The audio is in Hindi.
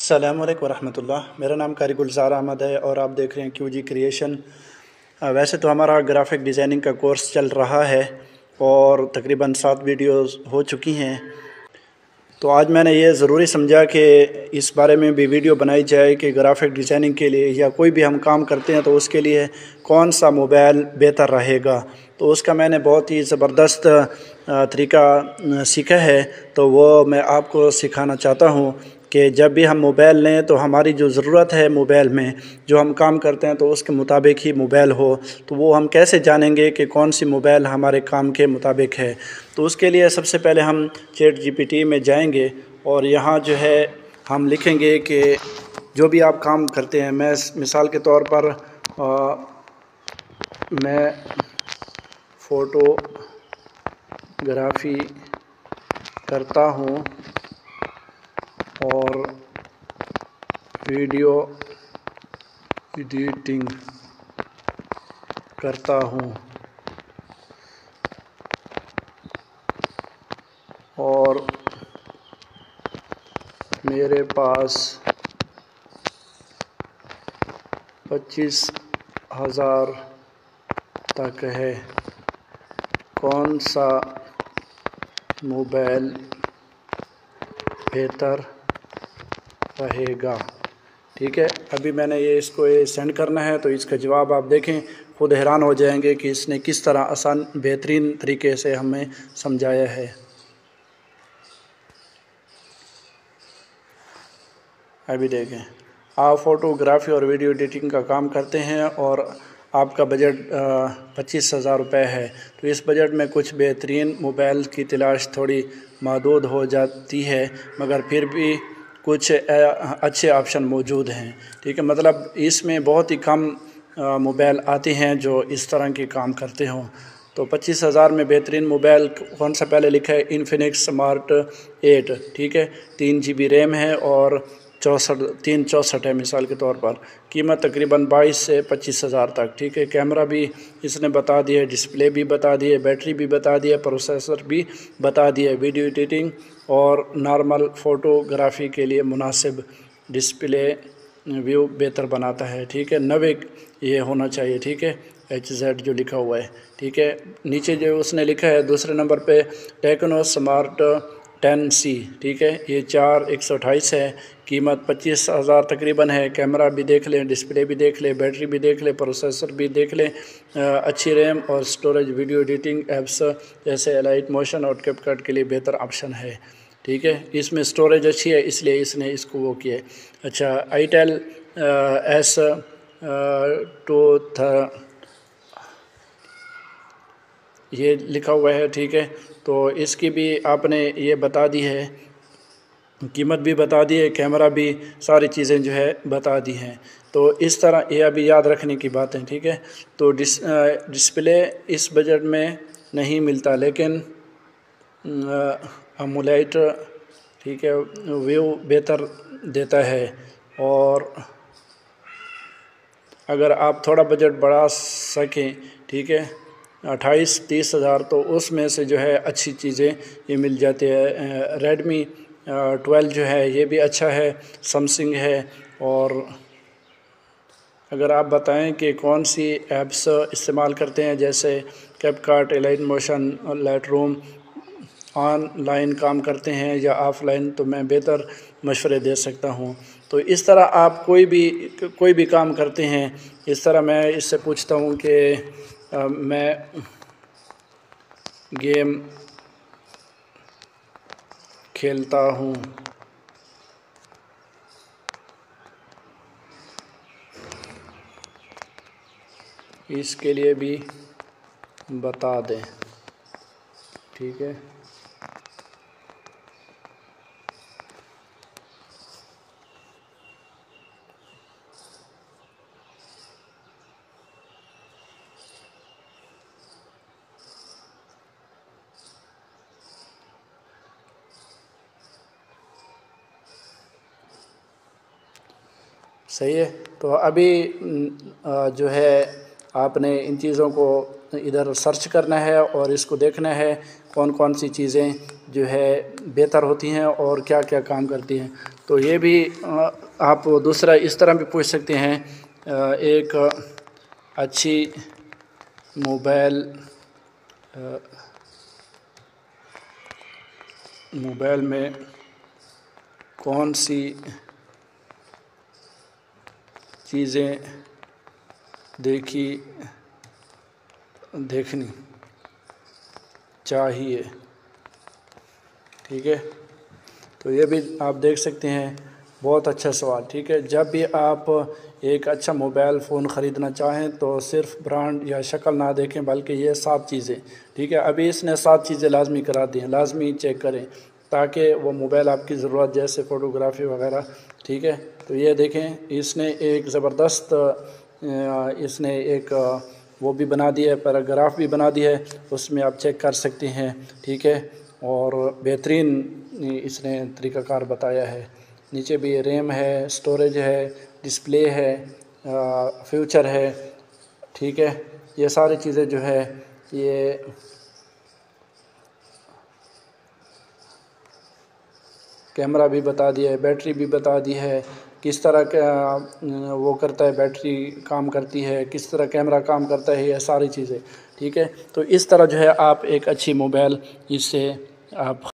अस्सलाम वालेकुम रहमतुल्लाह। मेरा नाम कारी गुलजार अहमद है और आप देख रहे हैं क्यूजी क्रिएशन। वैसे तो हमारा ग्राफिक डिज़ाइनिंग का कोर्स चल रहा है और तकरीबन 7 वीडियोस हो चुकी हैं। तो आज मैंने ये ज़रूरी समझा कि इस बारे में भी वीडियो बनाई जाए कि ग्राफिक डिज़ाइनिंग के लिए या कोई भी हम काम करते हैं तो उसके लिए कौन सा मोबाइल बेहतर रहेगा। तो उसका मैंने बहुत ही ज़बरदस्त तरीका सीखा है, तो वो मैं आपको सिखाना चाहता हूँ कि जब भी हम मोबाइल लें तो हमारी जो ज़रूरत है मोबाइल में, जो हम काम करते हैं तो उसके मुताबिक ही मोबाइल हो। तो वो हम कैसे जानेंगे कि कौन सी मोबाइल हमारे काम के मुताबिक है। तो उसके लिए सबसे पहले हम चैट जीपीटी में जाएंगे और यहाँ जो है हम लिखेंगे कि जो भी आप काम करते हैं, मैं मिसाल के तौर पर मैं फ़ोटोग्राफ़ी करता हूँ और वीडियो एडिटिंग करता हूँ और मेरे पास 25,000 तक है, कौन सा मोबाइल बेहतर रहेगा। ठीक है, अभी मैंने इसको सेंड करना है तो इसका जवाब आप देखें, खुद हैरान हो जाएंगे कि इसने किस तरह आसान बेहतरीन तरीके से हमें समझाया है। अभी देखें, आप फ़ोटोग्राफ़ी और वीडियो एडिटिंग का काम करते हैं और आपका बजट 25,000 रुपये है, तो इस बजट में कुछ बेहतरीन मोबाइल की तलाश थोड़ी महदूद हो जाती है, मगर फिर भी कुछ अच्छे ऑप्शन मौजूद हैं। ठीक है, मतलब इसमें बहुत ही कम मोबाइल आते हैं जो इस तरह के काम करते हों। तो 25,000 में बेहतरीन मोबाइल कौन सा पहले लिखा है, इन्फिनिक्स स्मार्ट 8। ठीक है, 3 GB रैम है और 364 है मिसाल के तौर पर। कीमत तकरीबन 22 से 25,000 तक। ठीक है, कैमरा भी इसने बता दिया, डिस्प्ले भी बता दिए, बैटरी भी बता दिया, प्रोसेसर भी बता दिया, वीडियो एडिटिंग और नॉर्मल फ़ोटोग्राफ़ी के लिए मुनासिब डिस्प्ले व्यू बेहतर बनाता है। ठीक है, 90 ये होना चाहिए। ठीक है, HZ जो लिखा हुआ है। ठीक है, नीचे जो उसने लिखा है दूसरे नंबर पे टेक्नो स्मार्ट 10C। ठीक है, ये 4128 है, कीमत 25,000 तकरीबन है। कैमरा भी देख लें, डिस्प्ले भी देख लें, बैटरी भी देख लें, प्रोसेसर भी देख लें, अच्छी रैम और स्टोरेज, वीडियो एडिटिंग ऐप्स जैसे लाइट मोशन और कैपकट के लिए बेहतर ऑप्शन है। ठीक है, इसमें स्टोरेज अच्छी है इसलिए इसने इसको वो किया है। अच्छा, आईटेल S2 ये लिखा हुआ है। ठीक है, तो इसकी भी आपने ये बता दी है, कीमत भी बता दी है, कैमरा भी, सारी चीज़ें जो है बता दी हैं। तो इस तरह ये अभी याद रखने की बात है। ठीक है, तो डिस्प्ले इस बजट में नहीं मिलता, लेकिन अमोलेड ठीक है व्यू बेहतर देता है। और अगर आप थोड़ा बजट बढ़ा सकें, ठीक है, 28-30 हज़ार, तो उसमें से जो है अच्छी चीज़ें ये मिल जाती है। रेडमी 12 जो है ये भी अच्छा है, सैमसंग है। और अगर आप बताएं कि कौन सी ऐप्स इस्तेमाल करते हैं, जैसे CapCut, light motion, Lightroom, online काम करते हैं या ऑफ़लाइन, तो मैं बेहतर मशवरे दे सकता हूँ। तो इस तरह आप कोई भी काम करते हैं, इस तरह मैं इससे पूछता हूँ कि मैं गेम खेलता हूँ, इसके लिए भी बता दें। ठीक है, सही है। तो अभी जो है आपने इन चीज़ों को इधर सर्च करना है और इसको देखना है कौन कौन सी चीज़ें जो है बेहतर होती हैं और क्या क्या काम करती हैं। तो ये भी आप दूसरा इस तरह भी पूछ सकते हैं, एक अच्छी मोबाइल में कौन सी चीज़ें देखनी चाहिए। ठीक है, तो ये भी आप देख सकते हैं, बहुत अच्छा सवाल। ठीक है, जब भी आप एक अच्छा मोबाइल फ़ोन ख़रीदना चाहें तो सिर्फ ब्रांड या शक्ल ना देखें, बल्कि ये 7 चीज़ें, ठीक है, अभी इसने 7 चीज़ें लाजमी करा दी हैं, लाजमी चेक करें ताकि वो मोबाइल आपकी ज़रूरत, जैसे फ़ोटोग्राफी वगैरह। ठीक है, तो ये देखें, इसने एक ज़बरदस्त इसने एक वो भी बना दिया है, पैराग्राफ भी बना दिया है, उसमें आप चेक कर सकते हैं। ठीक है, और बेहतरीन इसने तरीक़ाकार बताया है। नीचे भी रैम है, स्टोरेज है, डिस्प्ले है, फ्यूचर है। ठीक है, ये सारी चीज़ें जो है, ये कैमरा भी बता दिया है, बैटरी भी बता दी है, किस तरह का वो करता है, बैटरी काम करती है, किस तरह कैमरा काम करता है, ये सारी चीज़ें। ठीक है, तो इस तरह जो है आप एक अच्छी मोबाइल इससे आप